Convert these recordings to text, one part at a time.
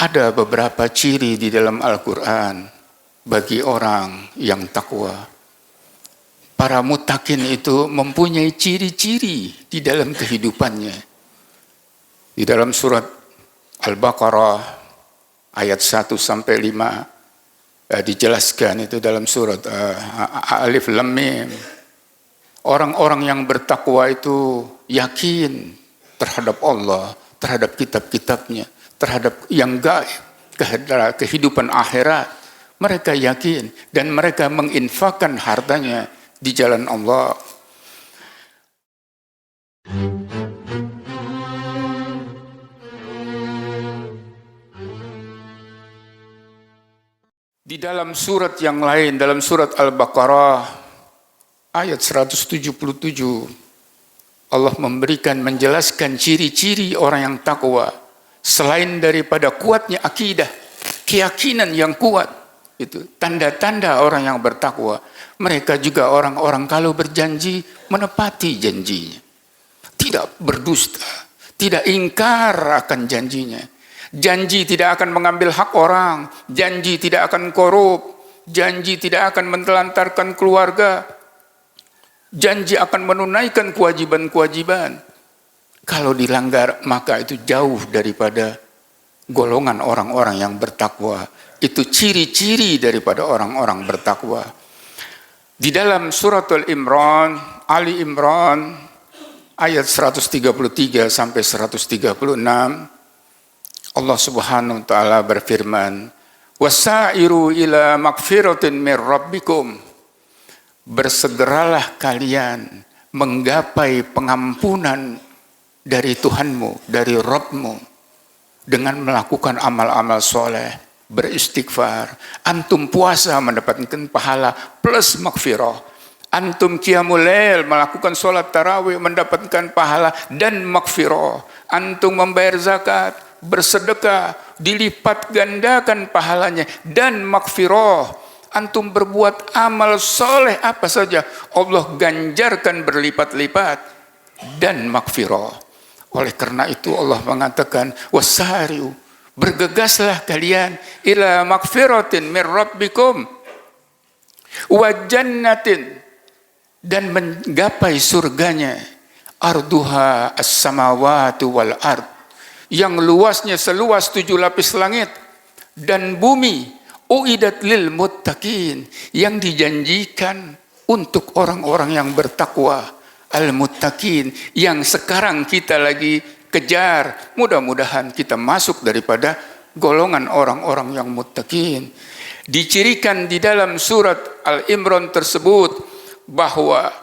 Ada beberapa ciri di dalam Al-Quran bagi orang yang takwa. Para muttaqin itu mempunyai ciri-ciri di dalam kehidupannya. Di dalam surat Al-Baqarah ayat 1 sampai 5 dijelaskan itu dalam surat Alif Lam Mim. Orang-orang yang bertakwa itu yakin terhadap Allah, terhadap kitab-kitabnya, terhadap yang gaib, kehidupan akhirat. Mereka yakin dan mereka menginfakkan hartanya di jalan Allah. Di dalam surat yang lain, dalam surat Al-Baqarah ayat 177, Allah menjelaskan ciri-ciri orang yang takwa. Selain daripada kuatnya akidah, keyakinan yang kuat, itu tanda-tanda orang yang bertakwa. Mereka juga orang-orang kalau berjanji menepati janjinya, tidak berdusta, tidak ingkar akan janjinya. Janji tidak akan mengambil hak orang, janji tidak akan korup, janji tidak akan menelantarkan keluarga, janji akan menunaikan kewajiban-kewajiban. Kalau dilanggar maka itu jauh daripada golongan orang-orang yang bertakwa. Itu ciri-ciri daripada orang-orang bertakwa. Di dalam surat Al-Imran, Ali Imran ayat 133 sampai 136, Allah Subhanahu wa taala berfirman, "Wasairu ila magfiratin mir rabbikum." Bersegeralah kalian menggapai pengampunan dari Tuhanmu, dari Rabbmu, dengan melakukan amal-amal soleh, beristighfar. Antum puasa mendapatkan pahala plus magfirah. Antum qiyamul lail melakukan sholat tarawih mendapatkan pahala dan magfirah. Antum membayar zakat, bersedekah, dilipat gandakan pahalanya dan magfirah. Antum berbuat amal soleh apa saja, Allah ganjarkan berlipat-lipat dan magfirah. Oleh karena itu Allah mengatakan, wasari'u, bergegaslah kalian ila magfiratin min rabbikum wa jannatin, dan menggapai surganya, arduha as-samawati wal ard, yang luasnya seluas 7 lapis langit dan bumi, uidat lil muttaqin, yang dijanjikan untuk orang-orang yang bertakwa, al-muttaqin, yang sekarang kita lagi kejar. Mudah-mudahan kita masuk daripada golongan orang-orang yang muttaqin. Dicirikan di dalam surat Al-Imran tersebut bahwa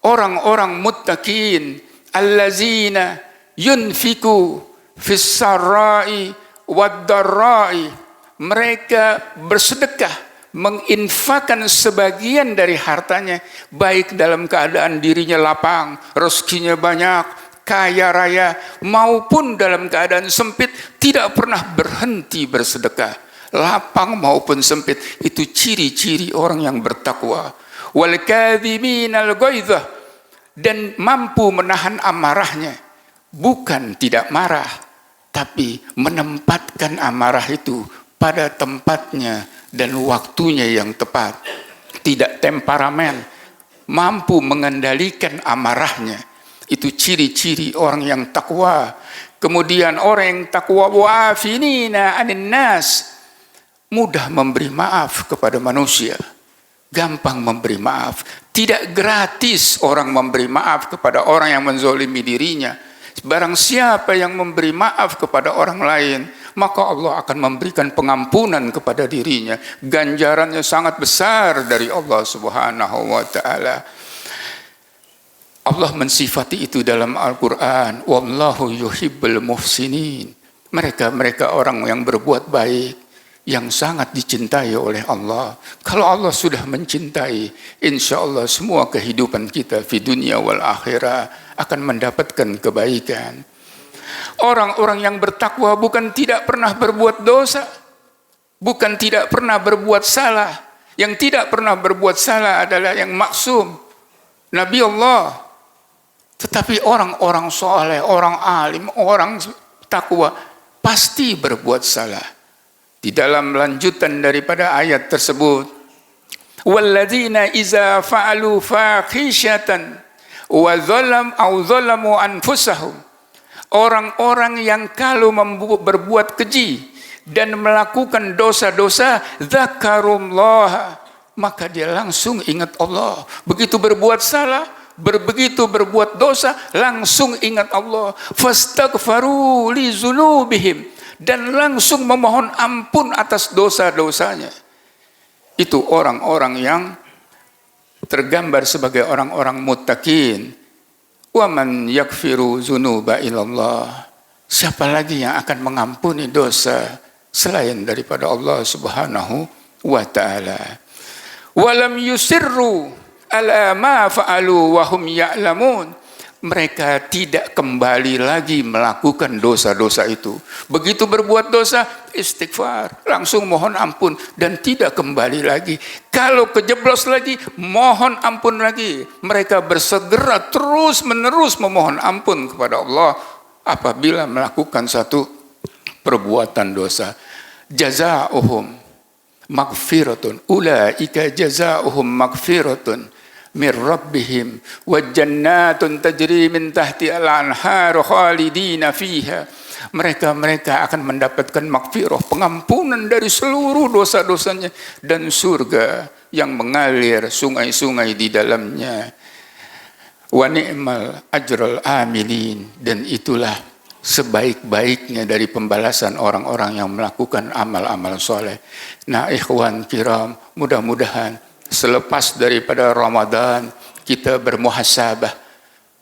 orang-orang muttaqin allazina yunfiku fis sarai wad darai, mereka bersedekah, menginfakkan sebagian dari hartanya, baik dalam keadaan dirinya lapang, rezekinya banyak, kaya raya, maupun dalam keadaan sempit, tidak pernah berhenti bersedekah, lapang maupun sempit. Itu ciri-ciri orang yang bertakwa. Wal kadhiminal ghaidha, dan mampu menahan amarahnya, bukan tidak marah, tapi menempatkan amarah itu pada tempatnya dan waktunya yang tepat. Tidak temperamen, mampu mengendalikan amarahnya. Itu ciri-ciri orang yang takwa. Kemudian orang yang takwa, wa'afinina anin nas, mudah memberi maaf kepada manusia, gampang memberi maaf. Tidak gratis orang memberi maaf kepada orang yang menzolimi dirinya. Barang siapa yang memberi maaf kepada orang lain, maka Allah akan memberikan pengampunan kepada dirinya. Ganjarannya sangat besar dari Allah Subhanahu wa taala. Allah mensifati itu dalam Al-Quran, wallahu yuhibbul muhsinin. Mereka orang yang berbuat baik, yang sangat dicintai oleh Allah. Kalau Allah sudah mencintai, insya Allah semua kehidupan kita di dunia wal akhirah akan mendapatkan kebaikan. Orang-orang yang bertakwa bukan tidak pernah berbuat dosa, bukan tidak pernah berbuat salah. Yang tidak pernah berbuat salah adalah yang maksum, Nabi Allah. Tetapi orang-orang soleh, orang alim, orang takwa pasti berbuat salah. Di dalam lanjutan daripada ayat tersebut, walladzina iza fa'alu fahishatan wa zalamu anfusahum, orang-orang yang kalau berbuat keji dan melakukan dosa-dosa, zakarullah, maka dia langsung ingat Allah. Begitu berbuat salah, begitu berbuat dosa, langsung ingat Allah. Fastaghfaru li dzunubihim, dan langsung memohon ampun atas dosa-dosanya. Itu orang-orang yang tergambar sebagai orang-orang muttaqin. Wa man yaghfiru dzunuba illallah, siapa lagi yang akan mengampuni dosa selain daripada Allah Subhanahu wa ta'ala. Walam yusirru ala ma fa'alu wa hum ya'lamun, mereka tidak kembali lagi melakukan dosa-dosa itu. Begitu berbuat dosa, istighfar, langsung mohon ampun dan tidak kembali lagi. Kalau kejeblos lagi, mohon ampun lagi. Mereka bersegera terus-menerus memohon ampun kepada Allah apabila melakukan satu perbuatan dosa. Jazaohum maghfiratun, ulaika jazaohum maghfiratun min rabbihim wa jannatun tajri min tahtiha al-anhar khalidina fiha. Mereka akan mendapatkan maghfirah, pengampunan dari seluruh dosa-dosanya, dan surga yang mengalir sungai-sungai di dalamnya. Wa ni'mal ajrul amilin, dan itulah sebaik-baiknya dari pembalasan orang-orang yang melakukan amal-amal soleh. Nah, ikhwan kiram, mudah-mudahan selepas daripada Ramadan kita bermuhasabah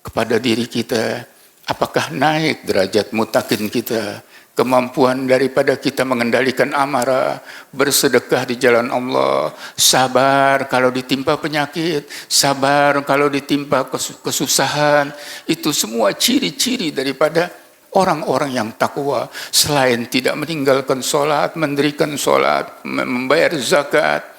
kepada diri kita, apakah naik derajat muttaqin kita, kemampuan daripada kita mengendalikan amarah, bersedekah di jalan Allah, sabar kalau ditimpa penyakit, sabar kalau ditimpa kesusahan. Itu semua ciri-ciri daripada orang-orang yang takwa. Selain tidak meninggalkan sholat, mendirikan sholat, membayar zakat,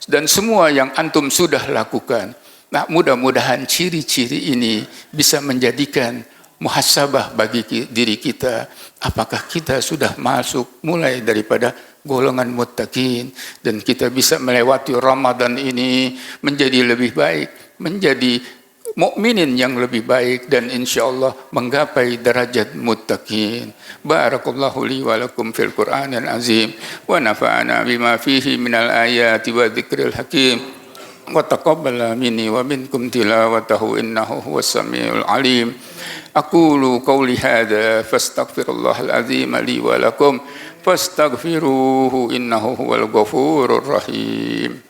dan semua yang antum sudah lakukan. Nah, mudah-mudahan ciri-ciri ini bisa menjadikan muhasabah bagi diri kita. Apakah kita sudah masuk mulai daripada golongan muttaqin, dan kita bisa melewati Ramadan ini menjadi lebih baik, menjadi mukminin yang lebih baik, dan insyaallah menggapai derajat muttaqin. Barakallahu li wa lakum fil Qur'anil azim wa nafa'ana bima fihi minal ayati wa dzikril hakim wa taqabbala minni wa minkum tilawatahu innahu huwas samiul alim. Aqulu qawli hadza fastaghfirullahal azim li wa lakum fastaghfiruhu innahu huwal ghafurur rahim.